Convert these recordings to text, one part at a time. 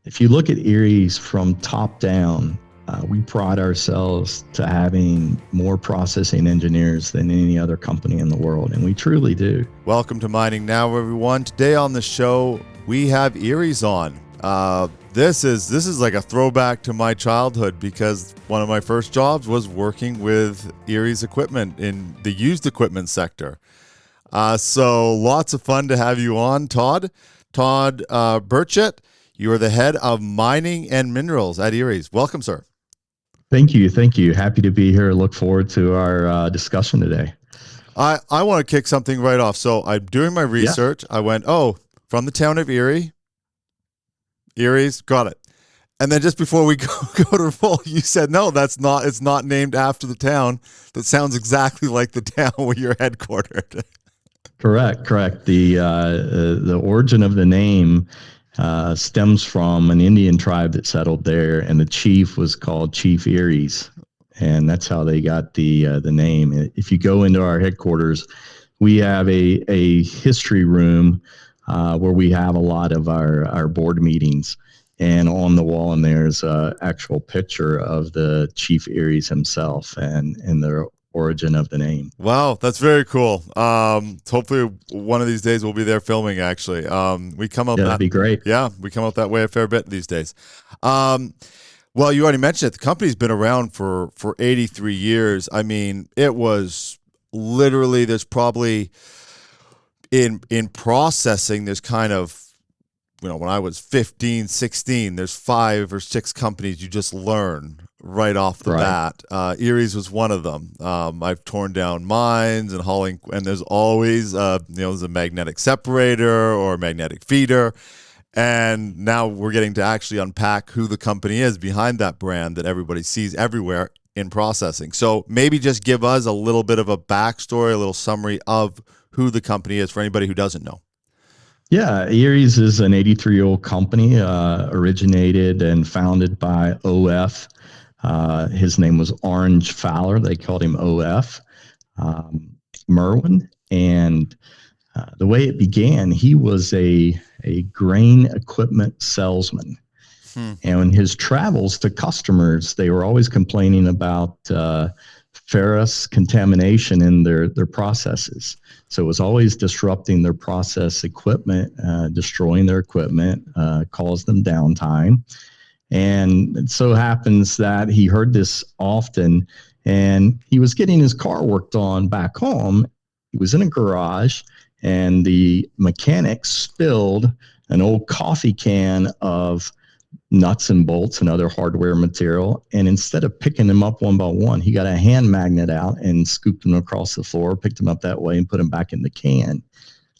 If you look at Eriez from top down, we pride ourselves to having more processing engineers than any other company in the world, and we truly do. Welcome to Mining Now, everyone. Today on the show, we have Eriez on. This is like a throwback to my childhood because one of my first jobs was working with Eriez equipment in the used equipment sector. So lots of fun to have you on, Todd. Todd Burchett, you are the head of mining and minerals at Eriez. Welcome, sir. Thank you. Happy to be here. Look forward to our discussion today. I want to kick something right off. So I'm doing my research. Yeah. I went, from the town of Eriez, got it. And then just before we go to roll, you said, no, it's not named after the town. That sounds exactly like the town where you're headquartered. Correct. The origin of the name stems from an Indian tribe that settled there, and the chief was called Chief Eriez, and that's how they got the name. If you go into our headquarters, we have a history room where we have a lot of our board meetings, and on the wall in there's an actual picture of the Chief Eriez himself and the origin of the name. Wow, that's very cool. Hopefully one of these days we'll be there filming, actually. We come out that'd be great. Yeah, we come out that way a fair bit these days. Well, you already mentioned it. The company's been around for 83 years. I mean, it was literally, there's probably in processing, there's kind of, when I was 15, 16, there's 5 or 6 companies you just learn right off the bat. Eriez was one of them. I've torn down mines and hauling, and there's always, there's a magnetic separator or a magnetic feeder. And now we're getting to actually unpack who the company is behind that brand that everybody sees everywhere in processing. So maybe just give us a little bit of a backstory, a little summary of who the company is for anybody who doesn't know. Yeah, Eriez is an 83-year-old company, originated and founded by OF. His name was Orange Fowler. They called him OF, Merwin. And the way it began, he was a grain equipment salesman. And in his travels to customers, they were always complaining about ferrous contamination in their processes. So it was always disrupting their process equipment, destroying their equipment, caused them downtime. And it so happens that he heard this often, and he was getting his car worked on back home. He was in a garage, and the mechanic spilled an old coffee can of nuts and bolts and other hardware material. And instead of picking them up one by one, he got a hand magnet out and scooped them across the floor, picked them up that way and put them back in the can.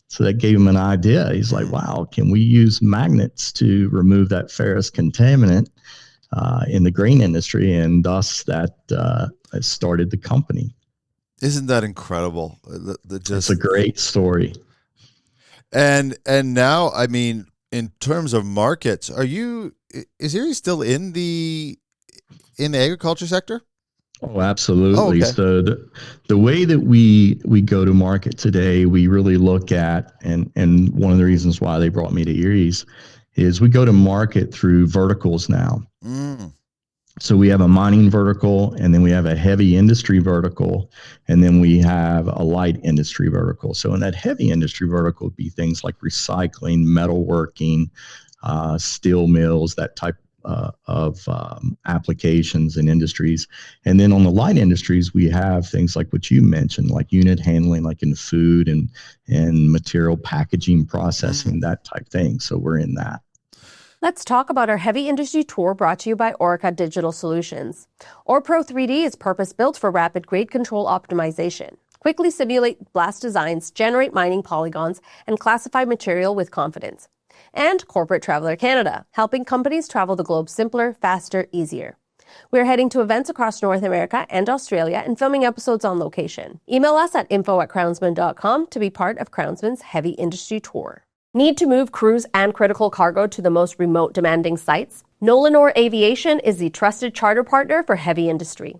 So that gave him an idea. He's like, wow, can we use magnets to remove that ferrous contaminant in the grain industry? And thus that started the company. Isn't that incredible? It's a great story. And now, I mean, in terms of markets, is Eriez still in the agriculture sector? Oh, absolutely. Oh, okay. So the way that we go to market today, we really look at, and one of the reasons why they brought me to Eriez is we go to market through verticals now. So we have a mining vertical, and then we have a heavy industry vertical, and then we have a light industry vertical. So in that heavy industry vertical would be things like recycling, metalworking, steel mills, that type of applications and industries. And then on the light industries, we have things like what you mentioned, like unit handling, like in food and material packaging, processing, that type thing. So we're in that. Let's talk about our heavy industry tour brought to you by Orica Digital Solutions. ORPRO 3D is purpose-built for rapid grade control optimization. Quickly simulate blast designs, generate mining polygons, and classify material with confidence. And Corporate Traveler Canada, helping companies travel the globe simpler, faster, easier. We're heading to events across North America and Australia and filming episodes on location. Email us at info@crownsman.com to be part of Crownsman's Heavy Industry Tour. Need to move crews and critical cargo to the most remote demanding sites? Nolanor Aviation is the trusted charter partner for heavy industry.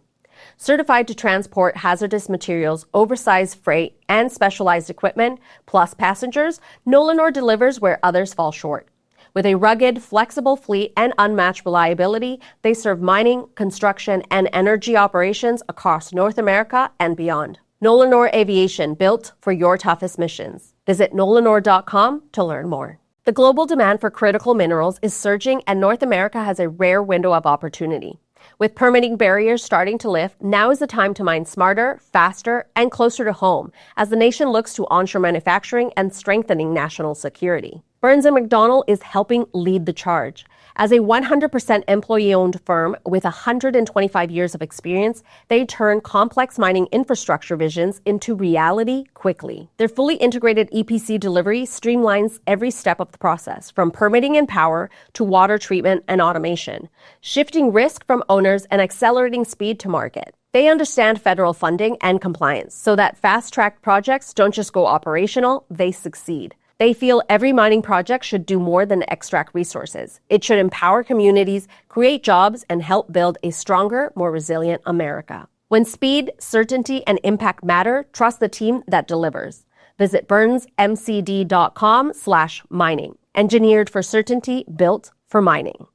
Certified to transport hazardous materials, oversized freight, and specialized equipment, plus passengers, Nolanor delivers where others fall short. With a rugged, flexible fleet and unmatched reliability, they serve mining, construction, and energy operations across North America and beyond. Nolanor Aviation, built for your toughest missions. Visit nolanor.com to learn more. The global demand for critical minerals is surging, and North America has a rare window of opportunity. With permitting barriers starting to lift, now is the time to mine smarter, faster, and closer to home as the nation looks to onshore manufacturing and strengthening national security. Burns & McDonnell is helping lead the charge. As a 100% employee-owned firm with 125 years of experience, they turn complex mining infrastructure visions into reality quickly. Their fully integrated EPC delivery streamlines every step of the process, from permitting and power to water treatment and automation, shifting risk from owners and accelerating speed to market. They understand federal funding and compliance so that fast-track projects don't just go operational, they succeed. They feel every mining project should do more than extract resources. It should empower communities, create jobs, and help build a stronger, more resilient America. When speed, certainty, and impact matter, trust the team that delivers. Visit burnsmcd.com/mining. Engineered for certainty, built for mining.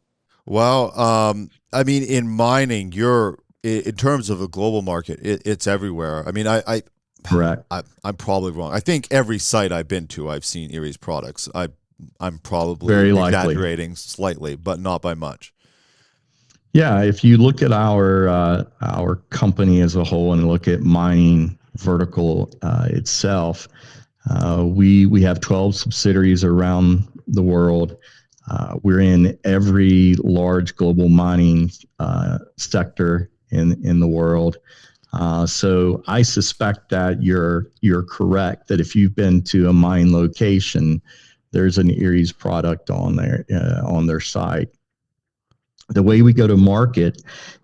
Wow. I mean, in mining, in terms of a global market, it's everywhere. I mean, Correct. I'm probably wrong. I think every site I've been to, I've seen Eriez products. I'm probably Very exaggerating slightly, but not by much. Yeah, if you look at our company as a whole and look at mining vertical itself, we have 12 subsidiaries around the world. We're in every large global mining sector in the world. So I suspect that you're correct, that if you've been to a mine location, there's an Eriez product on their site. The way we go to market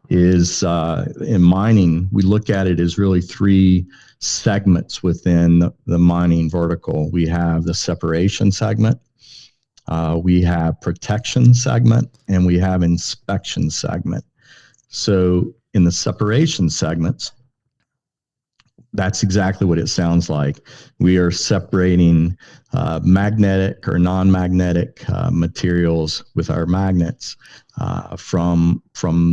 is in mining, we look at it as really three segments within the mining vertical. We have the separation segment, we have protection segment, and we have inspection segment. So in the separation segments, that's exactly what it sounds like. We are separating magnetic or non-magnetic materials with our magnets from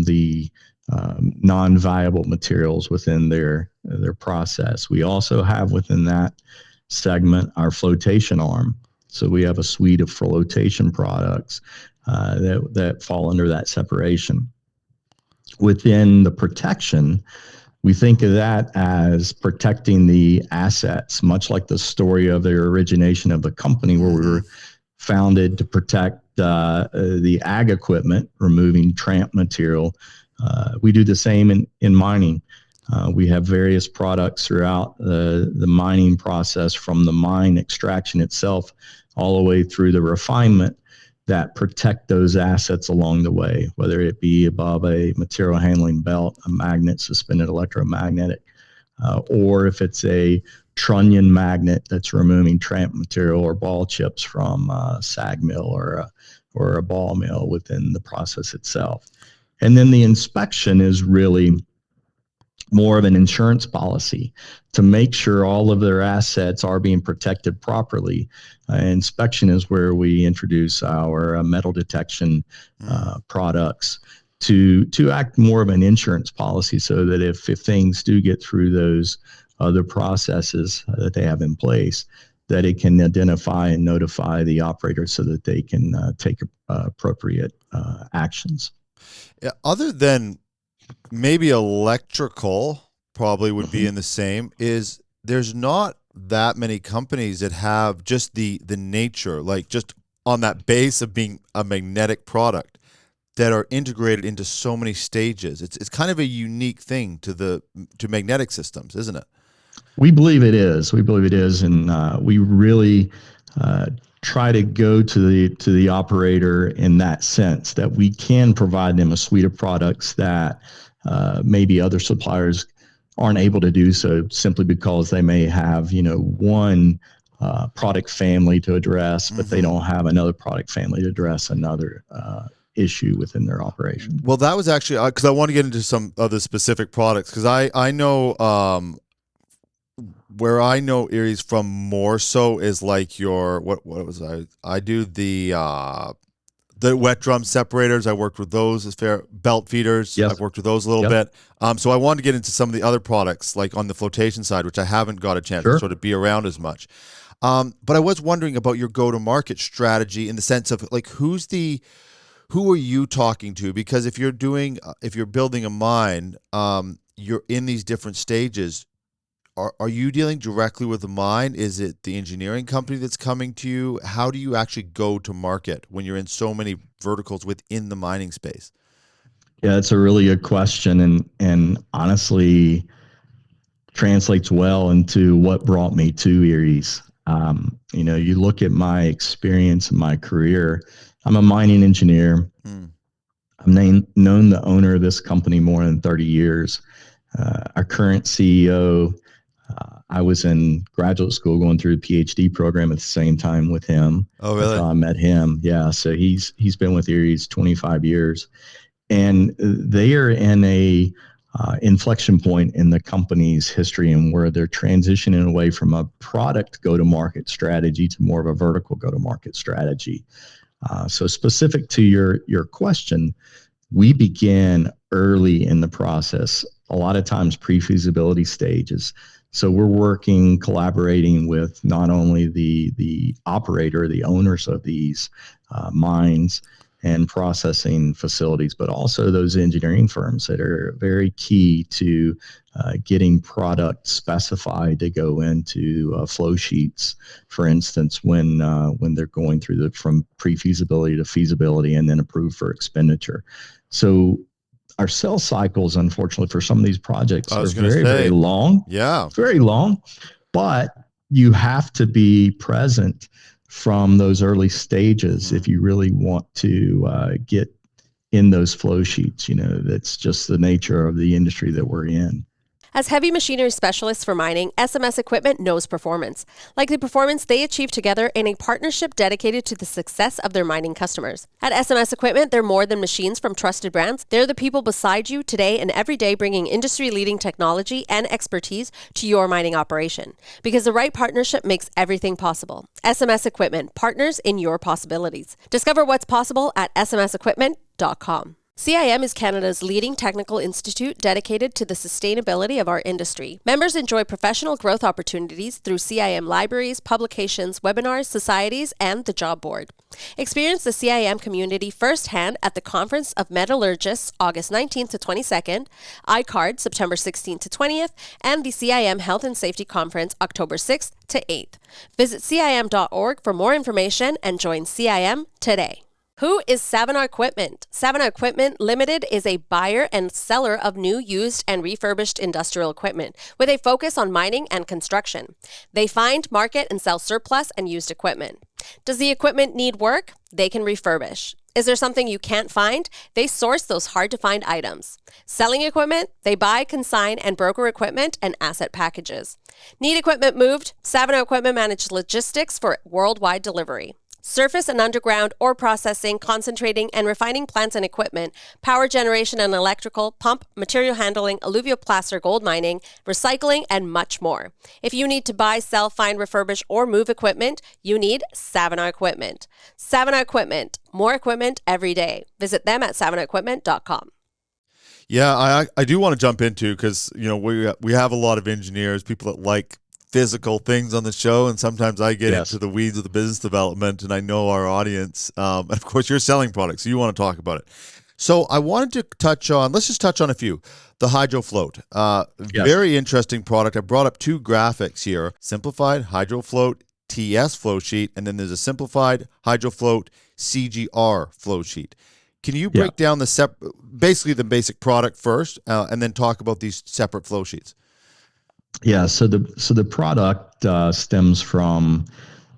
the non-viable materials within their process. We also have within that segment our flotation arm. So we have a suite of flotation products that fall under that separation. Within the protection, we think of that as protecting the assets, much like the story of the origination of the company, where we were founded to protect the ag equipment, removing tramp material. We do the same in mining. We have various products throughout the mining process, from the mine extraction itself all the way through the refinement, that protect those assets along the way, whether it be above a material handling belt, a magnet, suspended electromagnetic, or if it's a trunnion magnet that's removing tramp material or ball chips from a sag mill or a ball mill within the process itself. And then the inspection is really more of an insurance policy to make sure all of their assets are being protected properly. Inspection is where we introduce our metal detection products to act more of an insurance policy, so that if things do get through those other processes that they have in place, that it can identify and notify the operator so that they can take appropriate actions. Yeah, other than maybe electrical probably would be in the same, is there's not that many companies that have just the nature, like just on that base of being a magnetic product, that are integrated into so many stages. It's kind of a unique thing to magnetic systems, isn't it? We believe it is. We believe it is, and we really try to go to the operator in that sense, that we can provide them a suite of products that maybe other suppliers aren't able to do so, simply because they may have one product family to address, but they don't have another product family to address another issue within their operation. Well, that was actually because I want to get into some other specific products, because I know where I know Eriez from more so is like your what was I do the the wet drum separators. I worked with those as belt feeders. Yes. I've worked with those a little bit. So I wanted to get into some of the other products, like on the flotation side, which I haven't got a chance to sort of be around as much. But I was wondering about your go-to-market strategy in the sense of like, who are you talking to? Because if you're building a mine, you're in these different stages. Are you dealing directly with the mine? Is it the engineering company that's coming to you? How do you actually go to market when you're in so many verticals within the mining space? Yeah, it's a really good question, and honestly translates well into what brought me to Eriez. You look at my experience and my career. I'm a mining engineer. I've known the owner of this company more than 30 years. Our current CEO, I was in graduate school going through a PhD program at the same time with him. Oh, really? That's how I met him. Yeah. So he's been with Eriez 25 years, and they are in a inflection point in the company's history, and where they're transitioning away from a product go-to-market strategy to more of a vertical go-to-market strategy. So specific to your question, we begin early in the process, a lot of times pre-feasibility stages. So we're collaborating with not only the operator, the owners of these mines and processing facilities, but also those engineering firms that are very key to getting product specified to go into flow sheets, for instance, when they're going through from pre-feasibility to feasibility and then approved for expenditure. So our sales cycles, unfortunately, for some of these projects are very long. Yeah. Very long, but you have to be present from those early stages if you really want to get in those flow sheets. That's just the nature of the industry that we're in. As heavy machinery specialists for mining, SMS Equipment knows performance, like the performance they achieve together in a partnership dedicated to the success of their mining customers. At SMS Equipment, they're more than machines from trusted brands. They're the people beside you today and every day, bringing industry-leading technology and expertise to your mining operation. Because the right partnership makes everything possible. SMS Equipment, partners in your possibilities. Discover what's possible at smsequipment.com. CIM is Canada's leading technical institute dedicated to the sustainability of our industry. Members enjoy professional growth opportunities through CIM libraries, publications, webinars, societies, and the job board. Experience the CIM community firsthand at the Conference of Metallurgists, August 19th to 22nd, ICARD, September 16th to 20th, and the CIM Health and Safety Conference, October 6th to 8th. Visit CIM.org for more information and join CIM today. Who is Savannah Equipment? Savannah Equipment Limited is a buyer and seller of new, used, and refurbished industrial equipment with a focus on mining and construction. They find, market, and sell surplus and used equipment. Does the equipment need work? They can refurbish. Is there something you can't find? They source those hard-to-find items. Selling equipment? They buy, consign, and broker equipment and asset packages. Need equipment moved? Savannah Equipment manages logistics for worldwide delivery. Surface and underground ore processing, concentrating, and refining plants and equipment, power generation and electrical, pump, material handling, alluvial placer gold mining, recycling, and much more. If you need to buy, sell, find, refurbish, or move equipment, you need Savannah Equipment. Savannah Equipment, more equipment every day. Visit them at savannahEquipment.com. Yeah, I do want to jump into, because we have a lot of engineers, people that like physical things on the show, and sometimes I get into the weeds of the business development, and I know our audience, and of course you're selling products, so you want to talk about it. So I wanted to let's just touch on a few. The HydroFloat, very interesting product. I brought up two graphics here: simplified HydroFloat TS flow sheet, and then there's a simplified HydroFloat CGR flow sheet. Can you break down basically the basic product first, and then talk about these separate flow sheets? Yeah, so the product stems from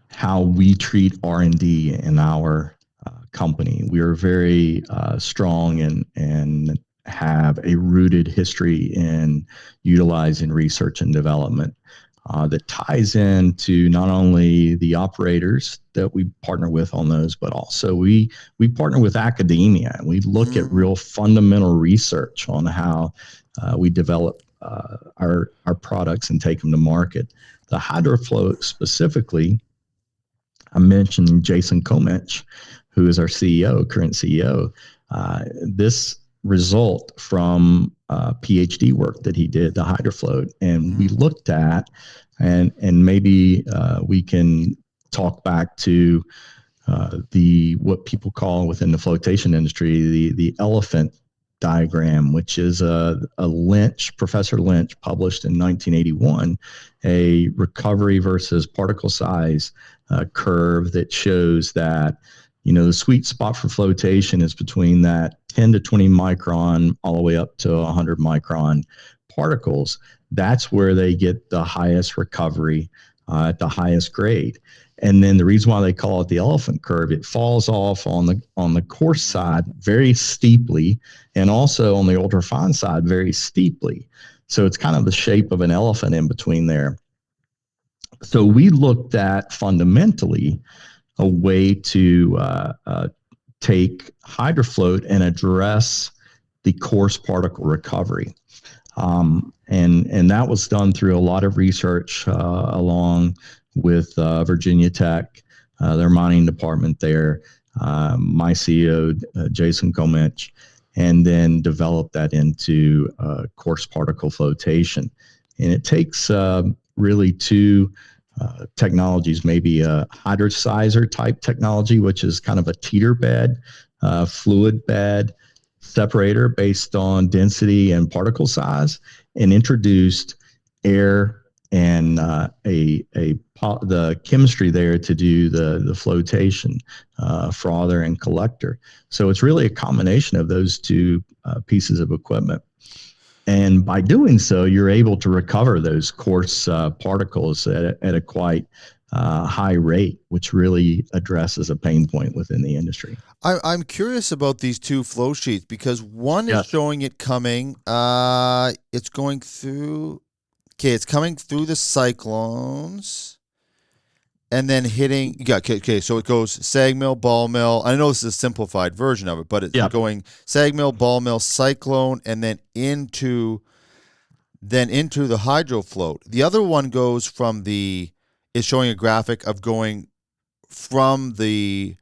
how we treat R&D in our company. We are very strong and have a rooted history in utilizing research and development that ties into not only the operators that we partner with on those, but also we partner with academia, and we look at real fundamental research on how we develop our products and take them to market. The HydroFloat specifically, I mentioned Jason Komich, who is our CEO, current CEO, this result from PhD work that he did, the HydroFloat, and we looked at, and maybe we can talk back to what people call within the flotation industry the elephant diagram, which is a Professor Lynch published in 1981, a recovery versus particle size curve that shows that, the sweet spot for flotation is between that 10 to 20 micron all the way up to 100 micron particles. That's where they get the highest recovery at the highest grade. And then the reason why they call it the elephant curve, it falls off on the coarse side very steeply, and also on the ultrafine side very steeply. So it's kind of the shape of an elephant in between there. So we looked at fundamentally a way to take HydroFloat and address the coarse particle recovery. And that was done through a lot of research along with Virginia Tech, their mining department there, my CEO, Jason Komich, and then developed that into coarse particle flotation. And it takes really two technologies, maybe a hydrosizer type technology, which is kind of a teeter bed, fluid bed separator based on density and particle size, and introduced air and the chemistry there to do the flotation, frother and collector. So it's really a combination of those two pieces of equipment. And by doing so, you're able to recover those coarse particles at a quite high rate, which really addresses a pain point within the industry. I'm curious about these two flow sheets because one is showing it coming. It's going through. Okay, it's coming through the cyclones and then hitting. Okay, so it goes sag mill, ball mill. I know this is a simplified version of it, but it's going sag mill, ball mill, cyclone, and then into the HydroFloat. The other one goes from is showing a graphic of going from the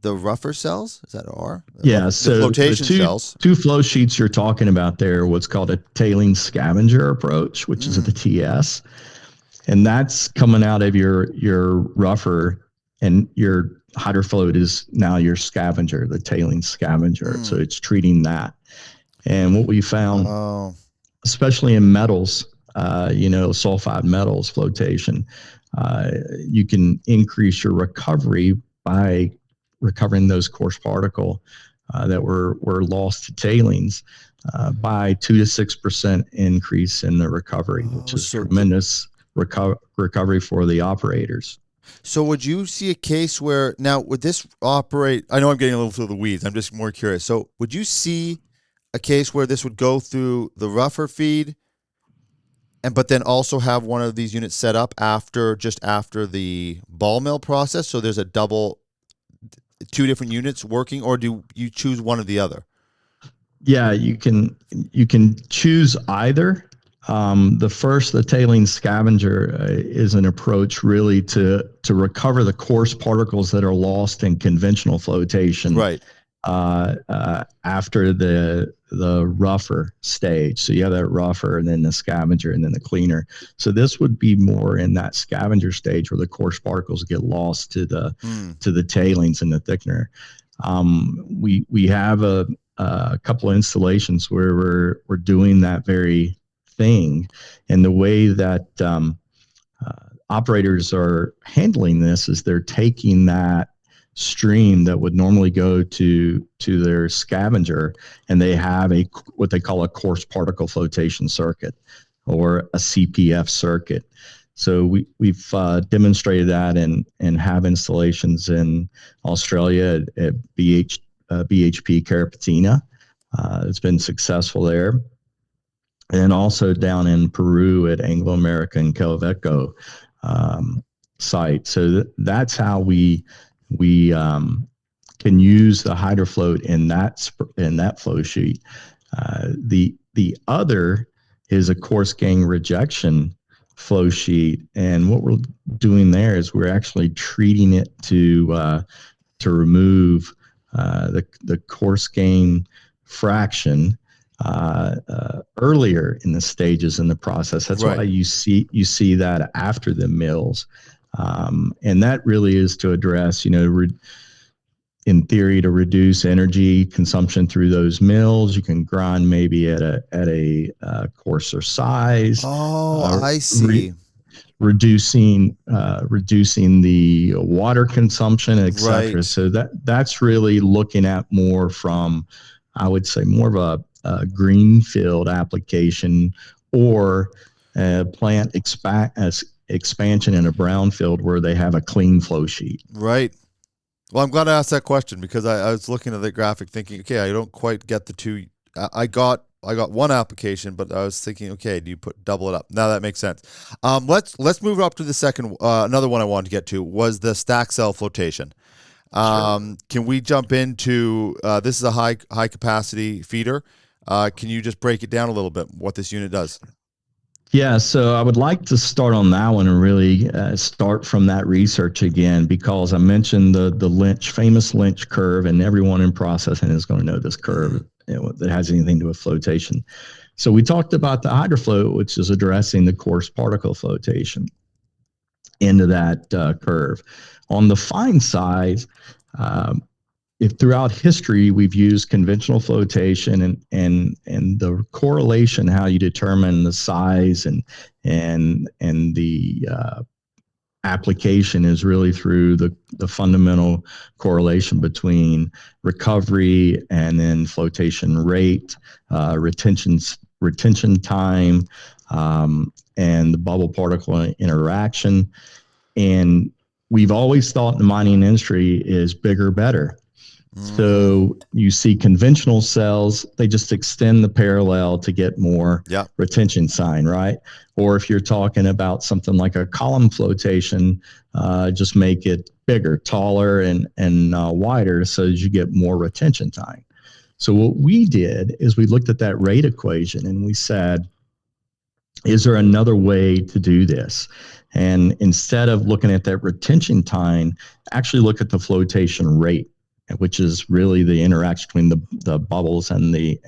rougher cells. Is that R? Yeah, so the flotation cells. Two flow sheets you're talking about there, what's called a tailing scavenger approach, which is the TS. And that's coming out of your rougher, and your HydroFloat is now your scavenger, the tailing scavenger. So it's treating that. And what we found, especially in metals, sulfide metals flotation, you can increase your recovery by recovering those coarse particle that were lost to tailings by 2 to 6% increase in the recovery, which is tremendous recovery for the operators. So would you see a case where, now would this operate, I know I'm getting a little through the weeds, I'm just more curious. So would you see a case where this would go through the rougher feed but then also have one of these units set up just after the ball mill process? So there's two different units working, or do you choose one or the other? Yeah, you can choose either. The tailing scavenger is an approach really to recover the coarse particles that are lost in conventional flotation. Right. After the rougher stage. So you have that rougher, and then the scavenger, and then the cleaner. So this would be more in that scavenger stage where the coarse particles get lost to the tailings and the thickener. We have a couple of installations where we're doing that very thing, and the way that operators are handling this is they're taking that stream that would normally go to their scavenger, and they have what they call a coarse particle flotation circuit, or a CPF circuit. So we've demonstrated that and have installations in Australia at BHP Carapatina. It's been successful there. And also down in Peru at Anglo American Quellaveco site. So that's how we can use the HydroFloat in that flow sheet. The other is a coarse gangue rejection flow sheet, and what we're doing there is we're actually treating it to to remove the coarse gain fraction earlier in the stages in the process. That's Right. why you see that after the mills, and that really is to address, in theory, to reduce energy consumption through those mills. You can grind maybe at a coarser size. Oh, I see. Reducing the water consumption, et cetera. Right. So that's really looking at more from, I would say, more of a greenfield application, or plant expansion in a brownfield where they have a clean flow sheet. Right. Well, I'm glad I asked that question, because I was looking at the graphic thinking, okay, I don't quite get the two. I got one application, but I was thinking, okay, do you double it up? Now that makes sense. Let's move up to the second. Another one I wanted to get to was the StackCell flotation. Sure. Can we jump into this is a high capacity feeder? Can you just break it down a little bit, what this unit does? Yeah, so I would like to start on that one and really start from that research again, because I mentioned the famous Lynch curve, and everyone in processing is going to know this curve that has anything to do with flotation. So we talked about the HydroFloat, which is addressing the coarse particle flotation into that curve. On the fine side, if throughout history we've used conventional flotation, and the correlation, how you determine the size and the application, is really through the fundamental correlation between recovery and then flotation rate, retention time, and the bubble particle interaction. And we've always thought the mining industry is bigger, better. So you see conventional cells, they just extend the parallel to get more retention sign, right? Or if you're talking about something like a column flotation, just make it bigger, taller, and wider, so as you get more retention time. So what we did is we looked at that rate equation and we said, is there another way to do this? And instead of looking at that retention time, actually look at the flotation rate, which is really the interaction between the bubbles and the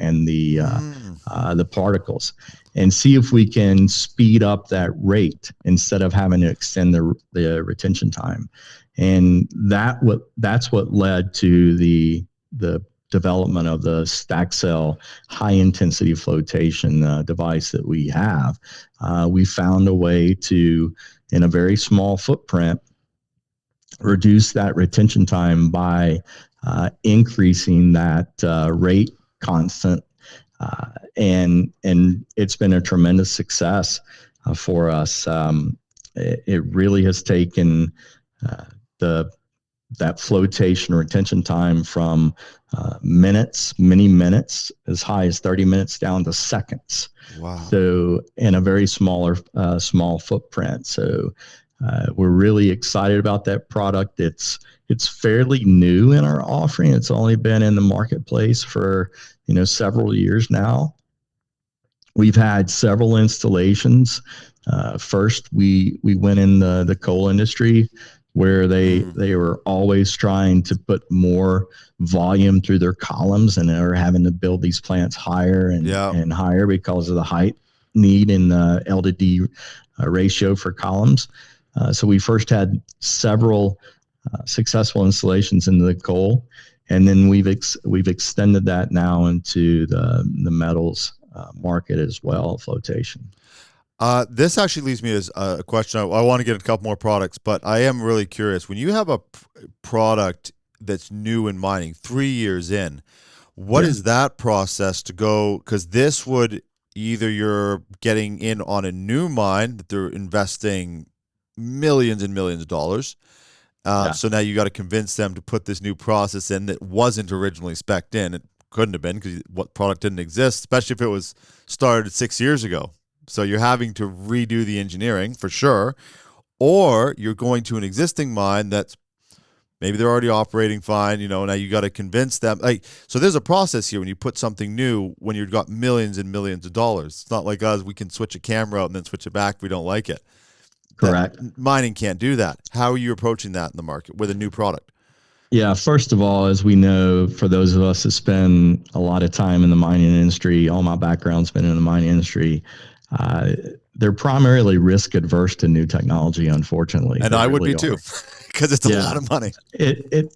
particles, and see if we can speed up that rate instead of having to extend the retention time. And that's what led to the development of the StackCell high intensity flotation device that we have. We found a way to, in a very small footprint, reduce that retention time by increasing that rate constant, and it's been a tremendous success for us. It really has taken that flotation retention time from many minutes, as high as 30 minutes, down to seconds. Wow! So in a very small footprint. So we're really excited about that product. It's fairly new in our offering. It's only been in the marketplace for several years now. We've had several installations. First, we went in the coal industry, where they were always trying to put more volume through their columns, and are having to build these plants higher and higher because of the height need in the L to D ratio for columns. So we first had several successful installations into the coal, and then we've extended that now into the metals market as well, flotation. This actually leads me as a question. I want to get a couple more products, but I am really curious. When you have a product that's new in mining, 3 years in, what is that process to go? Because this would either you're getting in on a new mine that they're investing millions and millions of dollars. So now you got to convince them to put this new process in that wasn't originally spec'd in. It couldn't have been, because what product didn't exist, especially if it was started 6 years ago. So you're having to redo the engineering for sure, or you're going to an existing mine that's maybe they're already operating fine. Now you got to convince them. So there's a process here when you put something new, when you've got millions and millions of dollars. It's not like us, we can switch a camera out and then switch it back if we don't like it. Correct. Mining can't do that. How are you approaching that in the market with a new product? Yeah, first of all, as we know, for those of us that spend a lot of time in the mining industry, all my background's been in the mining industry, uh, they're primarily risk adverse to new technology, unfortunately. And they I would really be too, are. because it's a lot of money.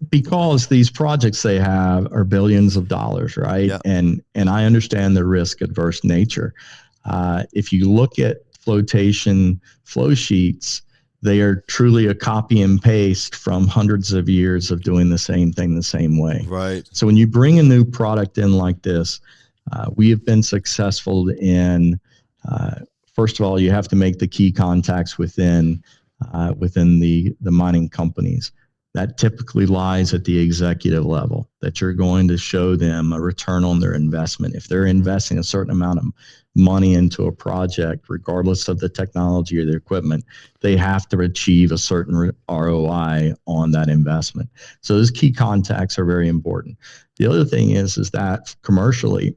Because these projects they have are billions of dollars, right? Yeah. And I understand the risk adverse nature. If you look at flotation flow sheets, they are truly a copy and paste from hundreds of years of doing the same thing the same way. Right. So when you bring a new product in like this, we have been successful in, first of all, you have to make the key contacts within the mining companies. That typically lies at the executive level, that you're going to show them a return on their investment. If they're investing a certain amount of money into a project, regardless of the technology or the equipment, they have to achieve a certain ROI on that investment. So those key contacts are very important. The other thing is that commercially,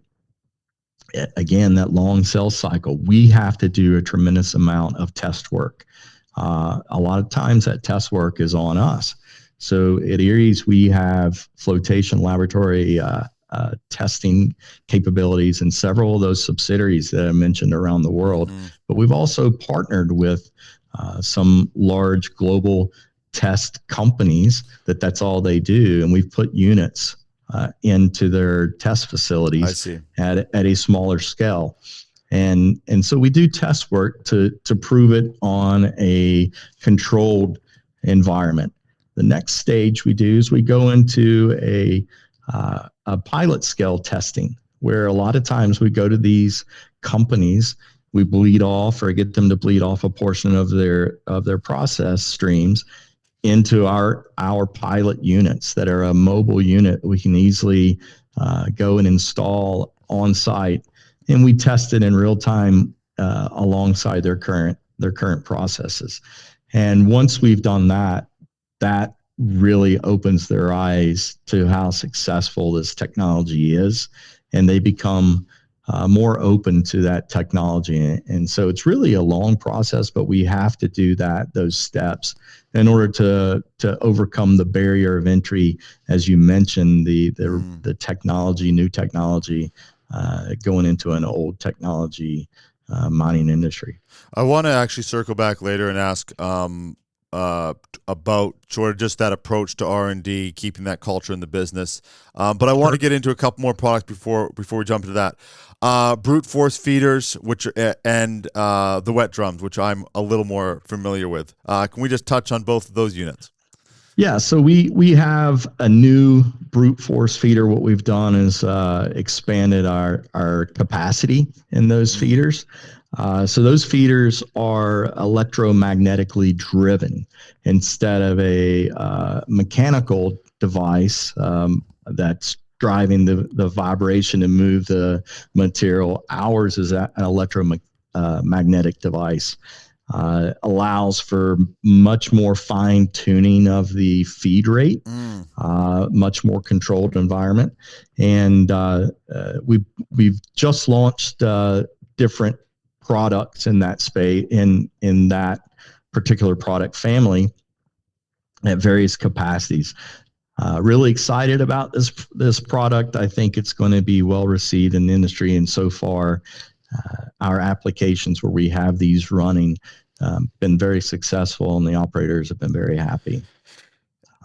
again, that long sales cycle, we have to do a tremendous amount of test work. A lot of times that test work is on us. So at Eriez, we have flotation laboratory testing capabilities in several of those subsidiaries that I mentioned around the world. But we've also partnered with some large global test companies that's all they do. And we've put units into their test facilities at a smaller scale. And so we do test work to prove it on a controlled environment. The next stage we do is we go into a pilot scale testing, where a lot of times we go to these companies, we bleed off or get them to bleed off a portion of their process streams into our pilot units that are a mobile unit we can easily go and install on site, and we test it in real time alongside their current processes. And once we've done that really opens their eyes to how successful this technology is, and they become more open to that technology. And so it's really a long process, but we have to do those steps in order to overcome the barrier of entry, as you mentioned, the technology, new technology, going into an old technology mining industry. I want to actually circle back later and ask about sort of just that approach to R&D, keeping that culture in the business. But I want to get into a couple more products before we jump into that. Brute force feeders, and the wet drums, which I'm a little more familiar with. Can we just touch on both of those units? Yeah, so we have a new brute force feeder. What we've done is expanded our capacity in those feeders. So those feeders are electromagnetically driven instead of a mechanical device that's driving the vibration to move the material. Ours is an electromagnetic device. Allows for much more fine tuning of the feed rate, much more controlled environment. And we've just launched different products in that space, in that particular product family at various capacities. Really excited about this product. I think it's going to be well received in the industry, and so far our applications where we have these running been very successful, and the operators have been very happy.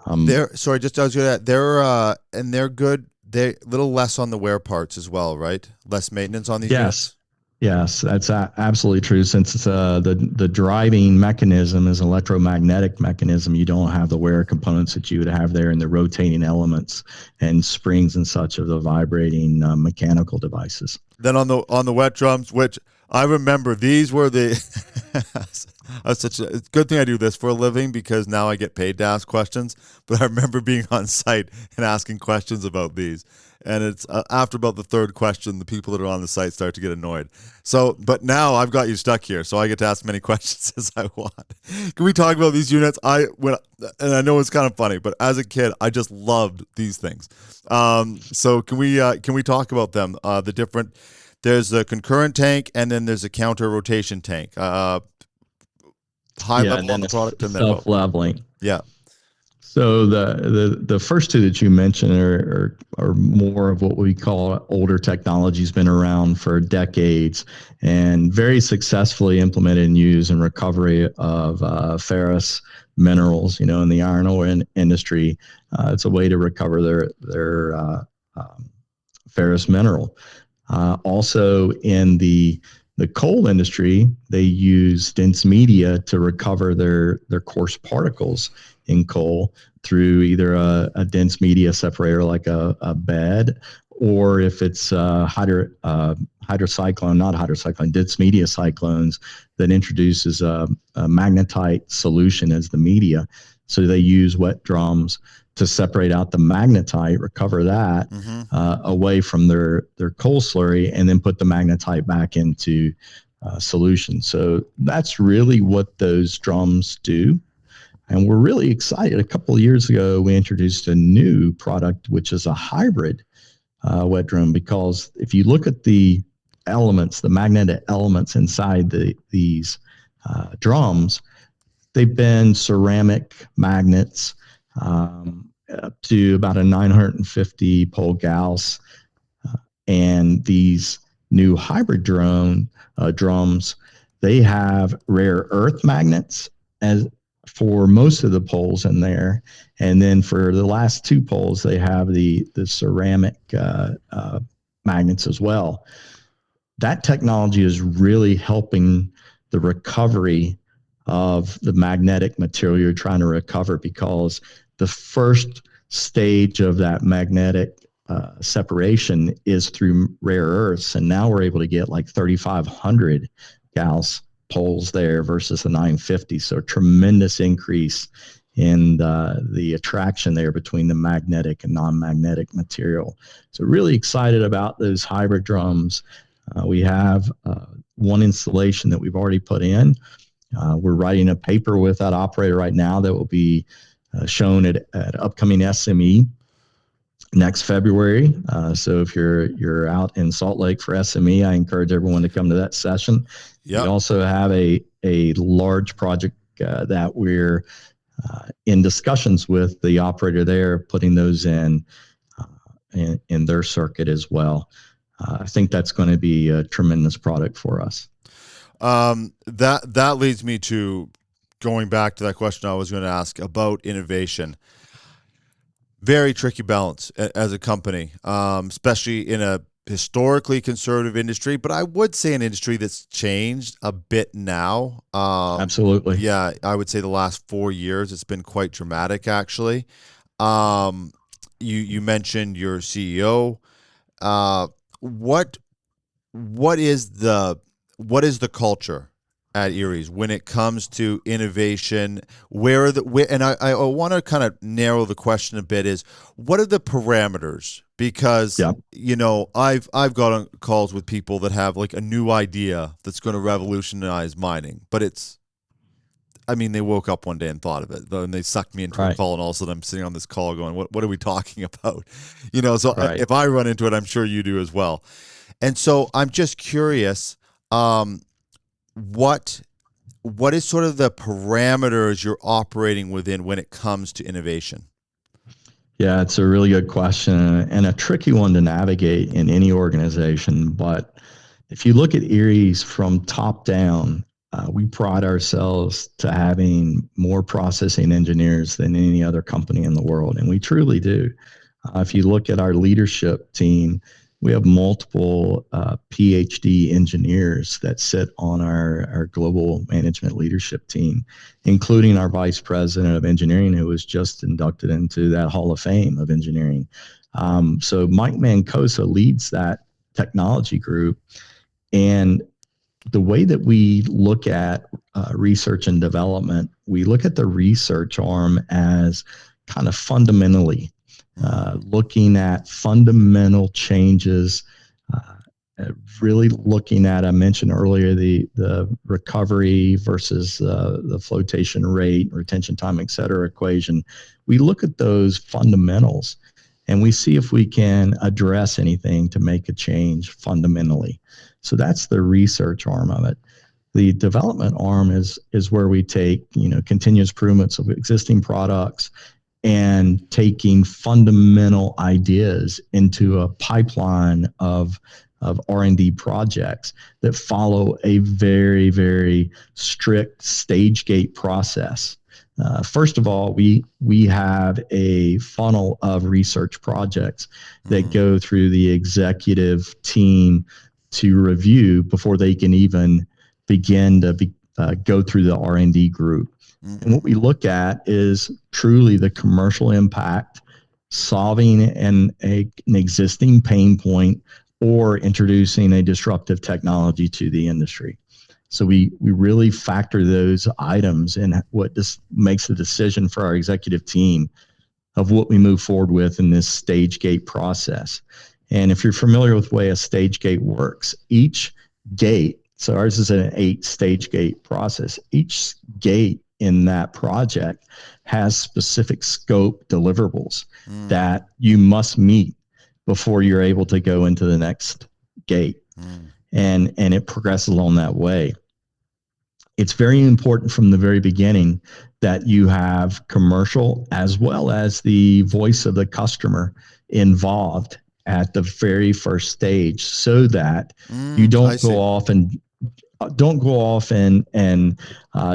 They're good. They're good. They're a little less on the wear parts as well, right? Less maintenance on these units? Yes, that's absolutely true. Since the driving mechanism is an electromagnetic mechanism, you don't have the wear components that you would have there in the rotating elements and springs and such of the vibrating mechanical devices. Then on the wet drums, which I remember, these were the it's a good thing I do this for a living, because now I get paid to ask questions. But I remember being on site and asking questions about these. And it's after about the third question, the people that are on the site start to get annoyed. So, but now I've got you stuck here, so I get to ask many questions as I want. Can we talk about these units? And I know it's kind of funny, but as a kid, I just loved these things. So can we talk about them? The different, there's a concurrent tank, and then there's a counter rotation tank. High level on the product and self-leveling. Yeah. So the first two that you mentioned are more of what we call older technologies, been around for decades and very successfully implemented and used in recovery of ferrous minerals. In the iron ore industry, it's a way to recover their ferrous mineral. Also in the coal industry, they use dense media to recover their coarse particles in coal through either a dense media separator like a bed, or if it's dense media cyclones that introduces a magnetite solution as the media. So they use wet drums to separate out the magnetite, recover that away from their coal slurry, and then put the magnetite back into solution. So that's really what those drums do. And we're really excited. A couple of years ago, we introduced a new product, which is a hybrid wet drum, because if you look at the elements, the magnetic elements inside these drums, they've been ceramic magnets up to about a 950 pole Gauss. And these new hybrid drums, they have rare earth magnets as for most of the poles in there. And then for the last two poles, they have the ceramic magnets as well. That technology is really helping the recovery of the magnetic material you're trying to recover, because the first stage of that magnetic separation is through rare earths. And now we're able to get like 3,500 Gauss poles there versus the 950. So a tremendous increase in the attraction there between the magnetic and non-magnetic material. So really excited about those hybrid drums. We have one installation that we've already put in. We're writing a paper with that operator right now that will be shown at upcoming SME next February. So if you're out in Salt Lake for SME, I encourage everyone to come to that session. Yep. We also have a large project that we're in discussions with the operator there, putting those in their circuit as well. I think that's going to be a tremendous product for us. That leads me to going back to that question I was going to ask about innovation. Very tricky balance as a company, especially in a historically conservative industry, but I would say an industry that's changed a bit now. Absolutely. Yeah, I would say the last 4 years, it's been quite dramatic, actually. You mentioned your CEO. What is the culture at Eriez when it comes to innovation? And I want to kind of narrow the question a bit, is what are the parameters? Because, I've got on calls with people that have like a new idea that's going to revolutionize mining, but they woke up one day and thought of it, and they sucked me into a call, and all of a sudden I'm sitting on this call going, what are we talking about? If I run into it, I'm sure you do as well. And so I'm just curious, what is sort of the parameters you're operating within when it comes to innovation? Yeah, it's a really good question and a tricky one to navigate in any organization. But if you look at Eriez from top down, we pride ourselves to having more processing engineers than any other company in the world, and we truly do. If you look at our leadership team, we have multiple PhD engineers that sit on our global management leadership team, including our vice president of engineering, who was just inducted into that Hall of Fame of engineering. So Mike Mancosa leads that technology group. And the way that we look at research and development, we look at the research arm as kind of fundamentally looking at fundamental changes, really looking at, I mentioned earlier, the recovery versus the flotation rate, retention time, et cetera, equation. We look at those fundamentals and we see if we can address anything to make a change fundamentally. So that's the research arm of it. The development arm is where we take, continuous improvements of existing products and taking fundamental ideas into a pipeline of R&D projects that follow a very, very strict stage gate process. First of all, we have a funnel of research projects that go through the executive team to review before they can even begin to go through the R&D group. And what we look at is truly the commercial impact, solving an existing pain point, or introducing a disruptive technology to the industry. So we really factor those items in what just makes the decision for our executive team of what we move forward with in this stage gate process. And if you're familiar with the way a stage gate works, each gate, so ours is an 8-stage gate process, each gate in that project has specific scope deliverables that you must meet before you're able to go into the next gate. And it progresses along that way. It's very important from the very beginning that you have commercial as well as the voice of the customer involved at the very first stage, so that you don't go off and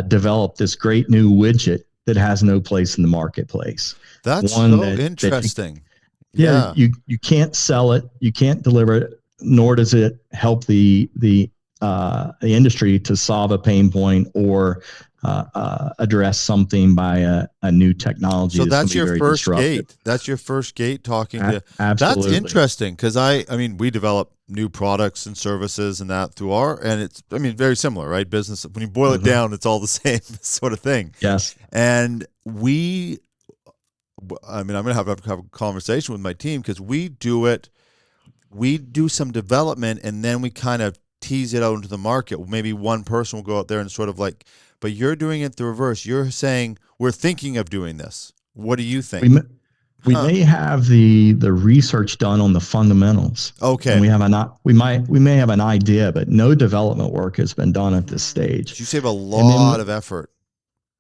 develop this great new widget that has no place in the marketplace. That's so interesting. You can't sell it, you can't deliver it, nor does it help the industry to solve a pain point or address something by a new technology. So that's your first gate. That's your first gate talking to. Absolutely. That's interesting, because I mean, we develop new products and services and that through and it's, I mean, very similar, right? Business, when you boil it down, it's all the same sort of thing. Yes. And I'm going to have a conversation with my team, because we do some development and then we kind of tease it out into the market. Maybe one person will go out there and sort of like, but you're doing it the reverse. You're saying, we're thinking of doing this. What do you think? We may have the research done on the fundamentals. Okay. And we may have an idea, but no development work has been done at this stage. So you save a lot of effort.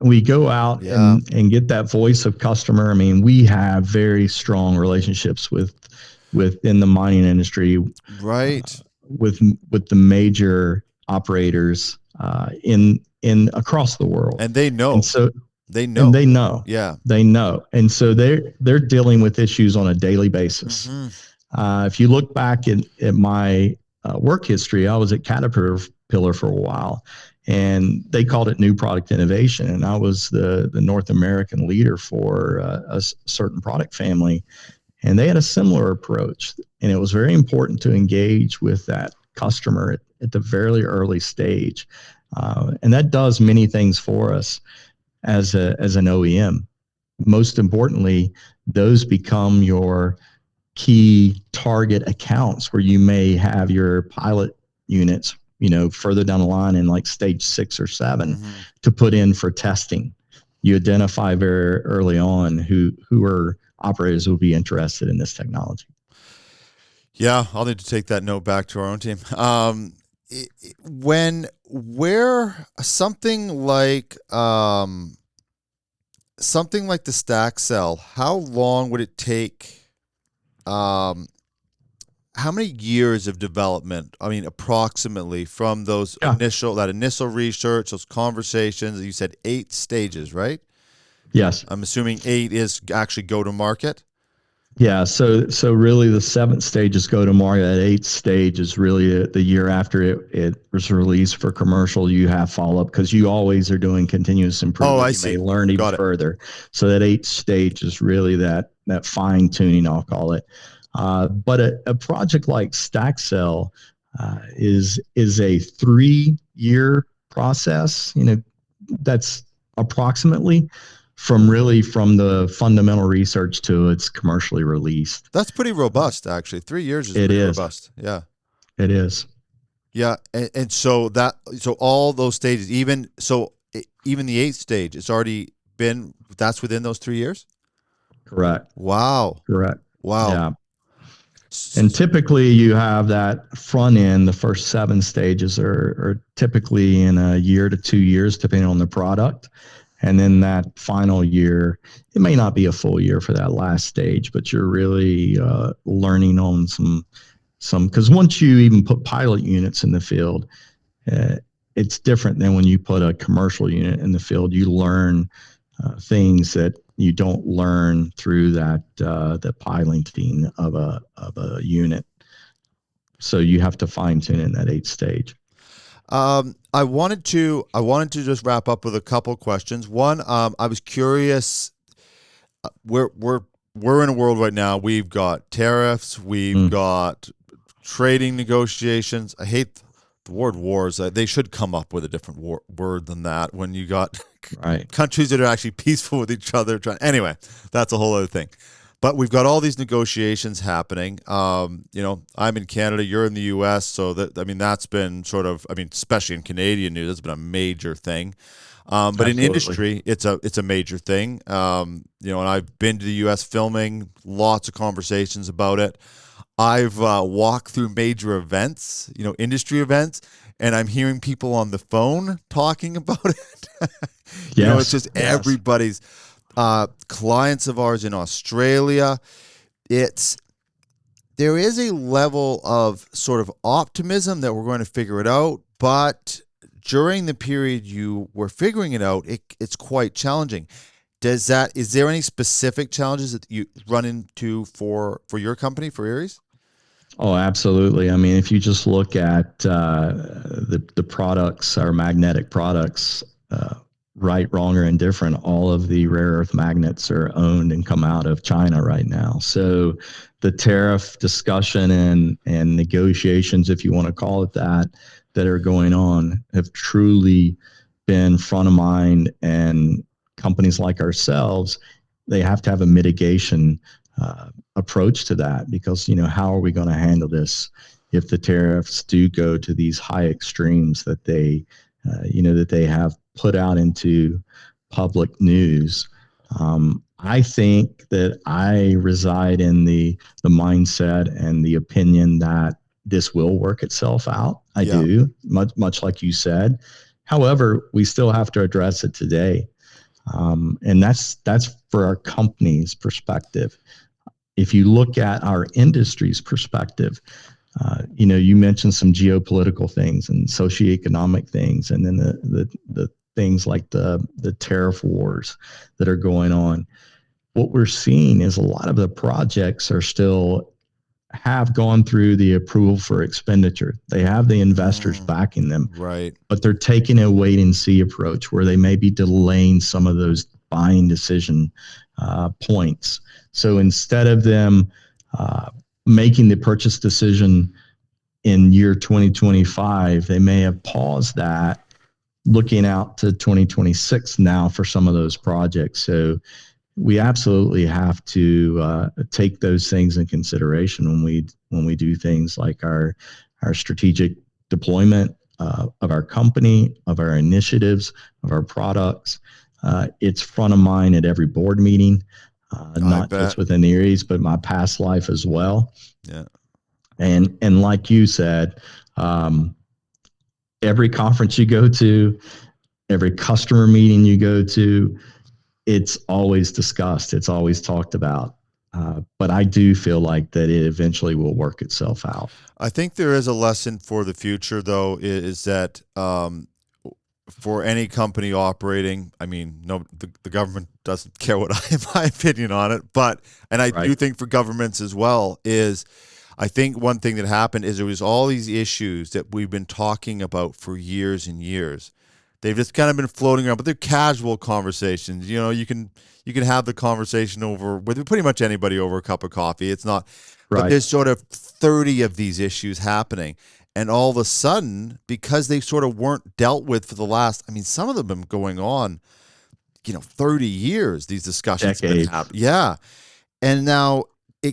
We go out and get that voice of customer. I mean, we have very strong relationships within the mining industry, right? With the major operators in across the world, and they know. And so they know. Yeah, they know. And so they're dealing with issues on a daily basis. If you look back at my work history, I was at Caterpillar for a while, and they called it new product innovation. And I was the North American leader for a certain product family. And they had a similar approach. And it was very important to engage with that customer at the very early stage. And that does many things for us as an OEM. Most importantly, those become your key target accounts where you may have your pilot units, further down the line in like stage 6 or 7 to put in for testing. You identify very early on who are operators who will be interested in this technology. Yeah, I'll need to take that note back to our own team. Something like the StackCell, how long would it take? How many years of development? I mean, approximately from that initial research, those conversations. You said 8 stages, right? Yes. I'm assuming 8 is actually go to market. Yeah. So really the 7th stage is go to market. That 8th stage is really the year after it was released for commercial. You have follow up, because you always are doing continuous improvement. Oh, I see. You may learn even further. So that 8th stage is really that fine tuning, I'll call it. But a project like StackCell is a 3-year process. That's approximately from the fundamental research to it's commercially released. That's pretty robust, actually. 3 years is pretty robust. Yeah, it is. Yeah, and so all those stages, even the 8th stage, it's already been. That's within those 3 years. Correct. Wow. Correct. Wow. Yeah. And typically you have that front end, the first 7 stages are typically in a year to 2 years, depending on the product. And then that final year, it may not be a full year for that last stage, but you're really learning on because once you even put pilot units in the field, it's different than when you put a commercial unit in the field. You learn things that you don't learn through the piloting of a unit. So you have to fine tune in that 8th stage. I wanted to just wrap up with a couple questions. One, I was curious. We're in a world right now. We've got tariffs. We've got trading negotiations. I hate the word wars. They should come up with a different word than that. When you got countries that are actually peaceful with each other. Anyway, that's a whole other thing. But we've got all these negotiations happening. I'm in Canada, you're in the U.S., so that's been sort of, especially in Canadian news, that's been a major thing. But in industry, it's a major thing. And I've been to the U.S. filming, lots of conversations about it. I've walked through major events, industry events, and I'm hearing people on the phone talking about it. It's just everybody's. Clients of ours in Australia, there is a level of sort of optimism that we're going to figure it out, but during the period you were figuring it out, it's quite challenging. Is there any specific challenges that you run into for your company, for Eriez? Oh, absolutely. If you just look at the products, our magnetic products, right, wrong, or indifferent, all of the rare earth magnets are owned and come out of China right now. So the tariff discussion and negotiations, if you want to call it that are going on have truly been front of mind. And companies like ourselves, they have to have a mitigation approach to that, because, how are we going to handle this if the tariffs do go to these high extremes that they have put out into public news? I think that I reside in the mindset and the opinion that this will work itself out. I do, much like you said. However, we still have to address it today. And that's for our company's perspective. If you look at our industry's perspective, you mentioned some geopolitical things and socioeconomic things, and then the things like the tariff wars that are going on. What we're seeing is a lot of the projects have gone through the approval for expenditure. They have the investors backing them, right? But they're taking a wait and see approach where they may be delaying some of those buying decision points. So instead of them making the purchase decision in year 2025, they may have paused that, looking out to 2026 now for some of those projects. So we absolutely have to take those things in consideration when we do things like our strategic deployment of our company, of our initiatives, of our products. It's front of mind at every board meeting, not just within Eriez, but my past life as well. Yeah. And like you said, every conference you go to, every customer meeting you go to, it's always discussed. It's always talked about. But I do feel like that it eventually will work itself out. I think there is a lesson for the future, though, is that for any company operating, the government doesn't care what my opinion on it, but, and I do think for governments as well, is I think one thing that happened is there was all these issues that we've been talking about for years and years. They've just kind of been floating around, but they're casual conversations. You can have the conversation with pretty much anybody over a cup of coffee. It's not, but there's sort of 30 of these issues happening. And all of a sudden, because they sort of weren't dealt with for the last, some of them have been going on, 30 years, these discussions. Decades. Yeah. And now you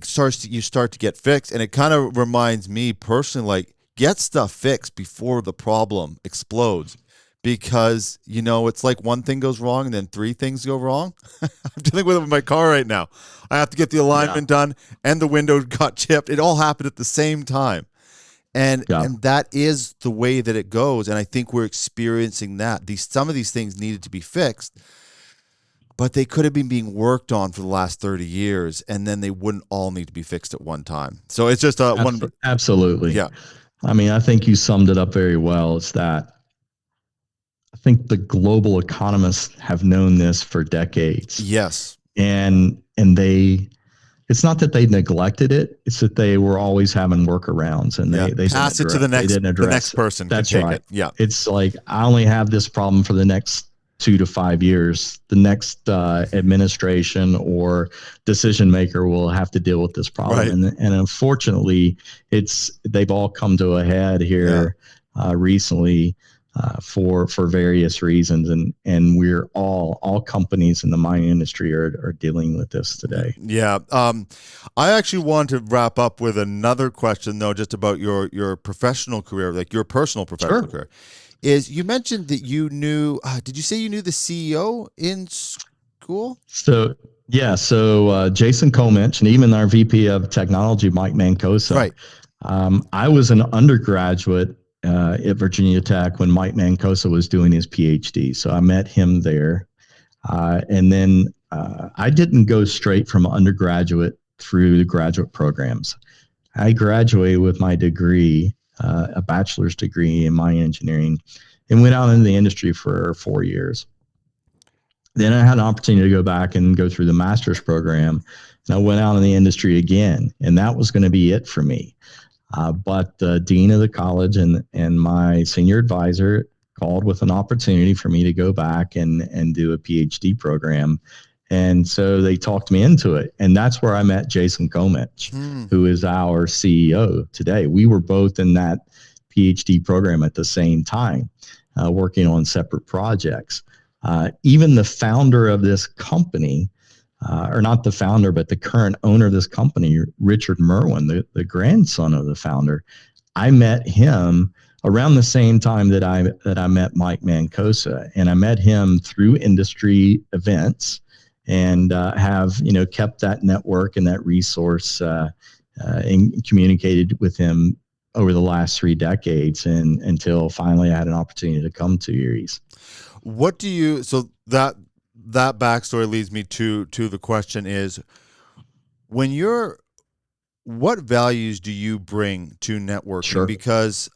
start to get fixed. And it kind of reminds me personally, like, get stuff fixed before the problem explodes. Because, it's like one thing goes wrong and then three things go wrong. I'm dealing with it with my car right now. I have to get the alignment done and the window got chipped. It all happened at the same time. And that is the way that it goes. And I think we're experiencing that. Some of these things needed to be fixed. but they could have been being worked on for the last 30 years, and then they wouldn't all need to be fixed at one time. So it's just one. Absolutely. Yeah. I mean, I think you summed it up very well. It's that I think the global economists have known this for decades. Yes. And it's not that they neglected it. It's that they were always having workarounds, and they pass it to the next person. That's can take right. It. Yeah. It's like, I only have this problem for the next 2 to 5 years. The next administration or decision maker will have to deal with this problem. Right. And unfortunately, they've all come to a head here recently. For various reasons, and we're all companies in the mining industry are dealing with this today. Yeah. I actually want to wrap up with another question though, just about your professional career, like your personal professional career. Is you mentioned that you knew? Did you say you knew the CEO in school? So Jason Komich and even our VP of Technology, Mike Mancosa. Right. I was an undergraduate at Virginia Tech when Mike Mancosa was doing his PhD. So I met him there. And then I didn't go straight from undergraduate through the graduate programs. I graduated with my degree, a bachelor's degree in mine engineering, and went out into the industry for 4 years. Then I had an opportunity to go back and go through the master's program, and I went out in the industry again, and that was going to be it for me. But the dean of the college and my senior advisor called with an opportunity for me to go back and do a PhD program. And so they talked me into it. And that's where I met Jason Komich, who is our CEO today. We were both in that PhD program at the same time, working on separate projects. Even the founder of this company, or not the founder, but the current owner of this company, Richard Merwin, the grandson of the founder, I met him around the same time that I met Mike Mancosa, and I met him through industry events, and have kept that network and that resource, and communicated with him over the last 3 decades, and until finally I had an opportunity to come to Eriez. What do you? So that backstory leads me to the question is, what values do you bring to networking? Sure. Because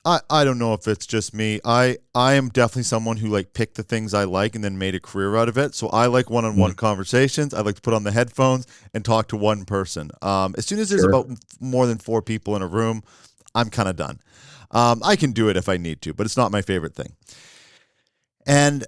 I don't know if it's just me. I am definitely someone who picked the things I like and then made a career out of it. So I like one-on-one conversations. I like to put on the headphones and talk to one person. As soon as there's about more than 4 people in a room, I'm kind of done. I can do it if I need to, but it's not my favorite thing. And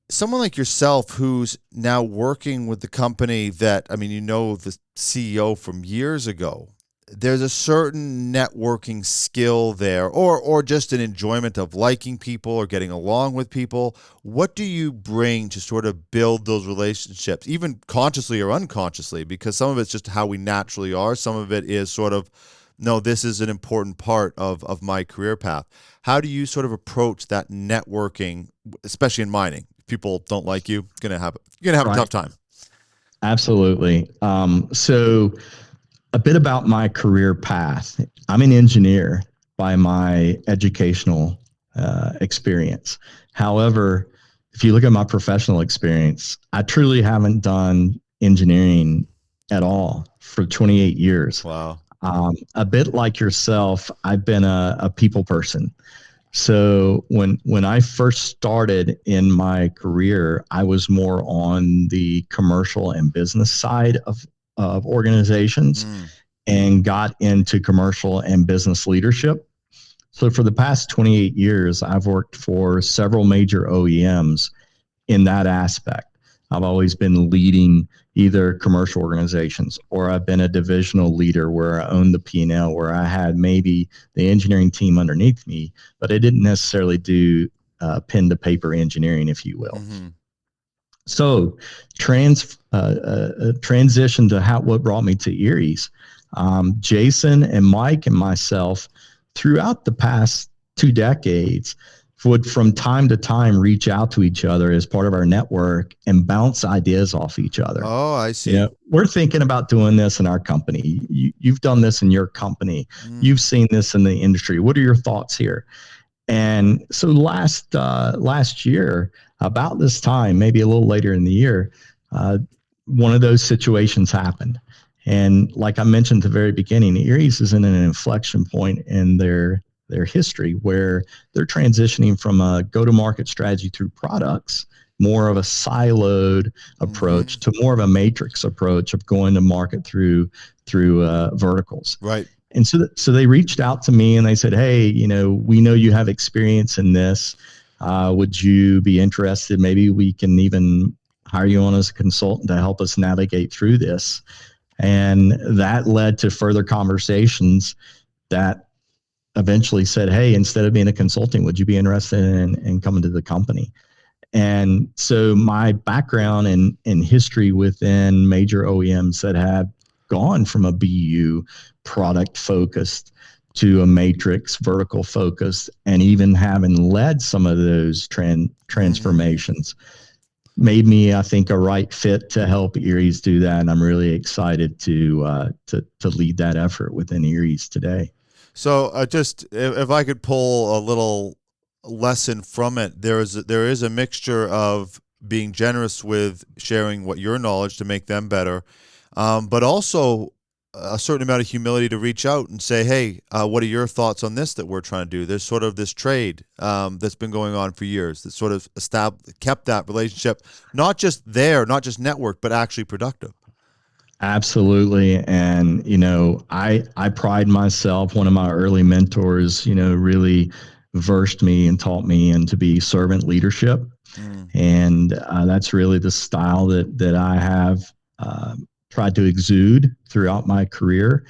someone like yourself who's now working with the company that, the CEO from years ago, there's a certain networking skill there, or just an enjoyment of liking people or getting along with people. What do you bring to sort of build those relationships, even consciously or unconsciously? Because some of it's just how we naturally are. Some of it is sort of, no, this is an important part of my career path. How do you sort of approach that networking, especially in mining? If people don't like you, you're gonna have a tough time. Absolutely. So a bit about my career path. I'm an engineer by my educational experience. However, if you look at my professional experience, I truly haven't done engineering at all for 28 years. Wow. A bit like yourself, I've been a people person. So when I first started in my career, I was more on the commercial and business side of organizations, and got into commercial and business leadership. So for the past 28 years, I've worked for several major OEMs in that aspect. I've always been leading either commercial organizations, or I've been a divisional leader where I owned the P&L, where I had maybe the engineering team underneath me, but I didn't necessarily do pen to paper engineering, if you will. So transition to what brought me to Eriez. Jason and Mike and myself, throughout the past 2 decades, would from time to time reach out to each other as part of our network and bounce ideas off each other. Oh, I see. We're thinking about doing this in our company. You've done this in your company. You've seen this in the industry. What are your thoughts here? And so last year, about this time, maybe a little later in the year, one of those situations happened. And like I mentioned at the very beginning, Eriez is in an inflection point in their history where they're transitioning from a go-to-market strategy through products, more of a siloed approach, to more of a matrix approach of going to market through verticals. Right. And so they reached out to me and they said, hey, we know you have experience in this. Would you be interested? Maybe we can even hire you on as a consultant to help us navigate through this. And that led to further conversations that eventually said, hey, instead of being a consulting, would you be interested in coming to the company? And so my background in history within major OEMs that have gone from a BU product focused to a matrix vertical focused, and even having led some of those transformations made me, I think, a right fit to help Eriez do that. And I'm really excited to lead that effort within Eriez today. So just if I could pull a little lesson from it, there is a mixture of being generous with sharing what your knowledge to make them better, but also a certain amount of humility to reach out and say, hey, what are your thoughts on this that we're trying to do? There's sort of this trade that's been going on for years that sort of kept that relationship, not just network, but actually productive. Absolutely. And, I pride myself, one of my early mentors, really versed me and taught me into be servant leadership. And that's really the style that I have tried to exude throughout my career.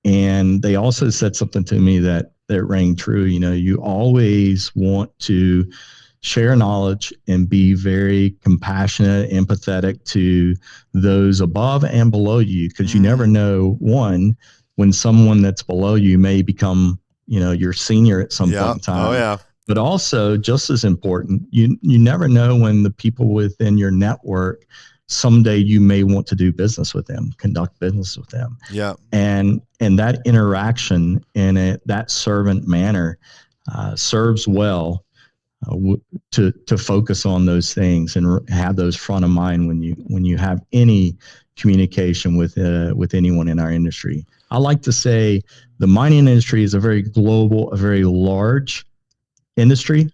And they also said something to me that rang true. You always want to share knowledge and be very compassionate, empathetic to those above and below you, because you never know, one, when someone that's below you may become, your senior at some point in time. Oh, yeah. But also, just as important, you never know when the people within your network, someday you may want to do business with them, conduct business with them. Yeah. And that interaction in that servant manner serves well to focus on those things and have those front of mind when you have any communication with anyone in our industry. I like to say the mining industry is a very global, a very large industry.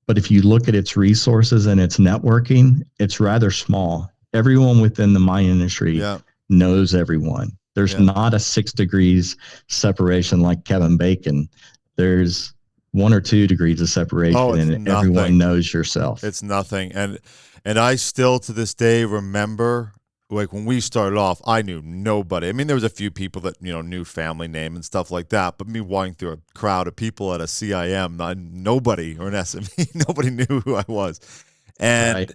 But if you look at its resources and its networking, it's rather small. Everyone within the mining industry knows everyone. There's not a 6 degrees separation like Kevin Bacon. There's 1 or 2 degrees of separation, and everyone knows yourself. It's nothing. And I still to this day remember, like, when we started off, I knew nobody. I mean, there was a few people that, knew family name and stuff like that, but me walking through a crowd of people at a CIM, nobody, or an SME, nobody knew who I was. And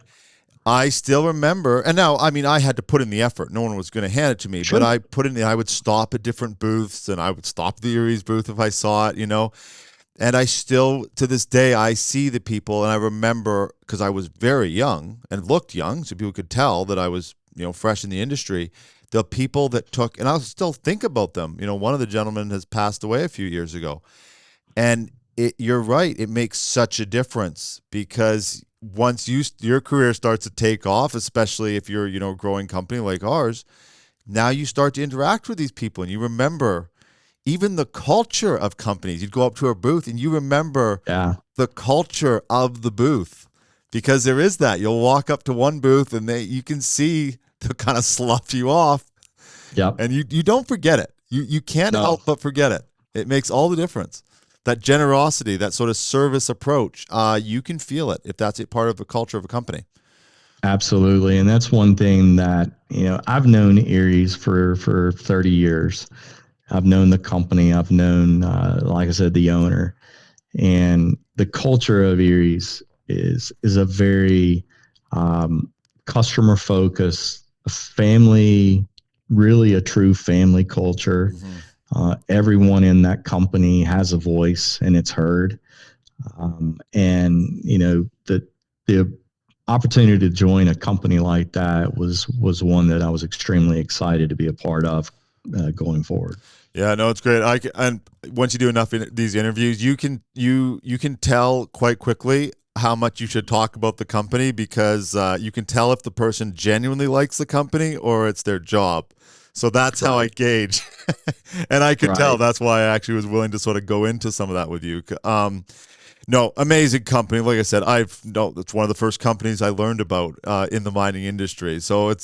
I still remember, and now, I mean, I had to put in the effort. No one was going to hand it to me, but I put in I would stop at different booths, and I would stop the Eriez booth if I saw it, And I still, to this day, I see the people, and I remember, because I was very young and looked young, so people could tell that I was, fresh in the industry, the people that took, and I'll still think about them. One of the gentlemen has passed away a few years ago. And you're right, it makes such a difference, because once your career starts to take off, especially if you're, a growing company like ours, now you start to interact with these people, and you remember even the culture of companies. You'd go up to a booth and you remember the culture of the booth, because there is that. You'll walk up to one booth and you can see they'll kind of slough you off. Yep. And you don't forget it. You can't help but forget it. It makes all the difference. That generosity, that sort of service approach, you can feel it if that's a part of the culture of a company. Absolutely. And that's one thing that, I've known Eriez for 30 years. I've known the company. I've known, like I said, the owner, and the culture of Eriez is a very customer focused, family, really a true family culture. Everyone in that company has a voice and it's heard. And the opportunity to join a company like that was one that I was extremely excited to be a part of going forward. Yeah, no, it's great. And once you do enough in these interviews, you can tell quite quickly how much you should talk about the company, because you can tell if the person genuinely likes the company or it's their job. So that's how I gauge. And I could tell. That's why I actually was willing to sort of go into some of that with you. No, amazing company. Like I said, it's one of the first companies I learned about in the mining industry. So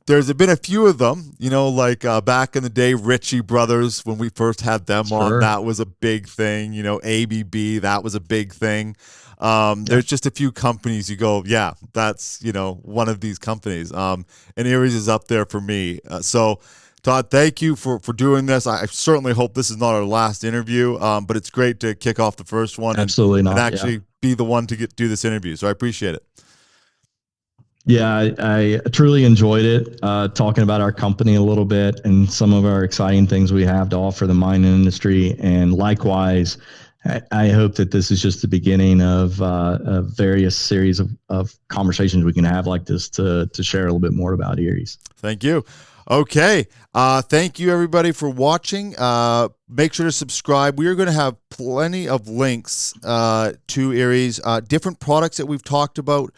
there's been a few of them, like back in the day, Ritchie Brothers, when we first had them on, that was a big thing. ABB, that was a big thing. There's just a few companies you go, yeah, that's, one of these companies. And Eriez is up there for me. So Todd, thank you for doing this. I certainly hope this is not our last interview, but it's great to kick off the first one. Absolutely and actually be the one to do this interview. So I appreciate it. Yeah, I truly enjoyed it, talking about our company a little bit and some of our exciting things we have to offer the mining industry. And likewise, I hope that this is just the beginning of a various series of conversations we can have like this to share a little bit more about Eriez. Thank you. Okay. Thank you, everybody, for watching. Make sure to subscribe. We are going to have plenty of links to Eriez, different products that we've talked about.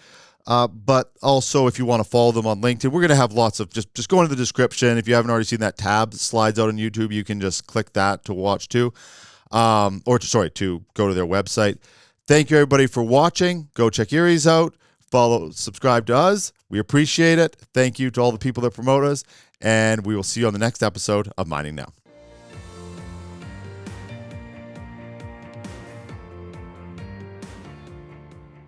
But also, if you want to follow them on LinkedIn, we're going to have lots of just go into the description. If you haven't already seen that tab that slides out on YouTube, you can just click that to watch too, to go to their website. Thank you, everybody, for watching. Go check Eriez out. Subscribe to us. We appreciate it. Thank you to all the people that promote us, and we will see you on the next episode of Mining Now.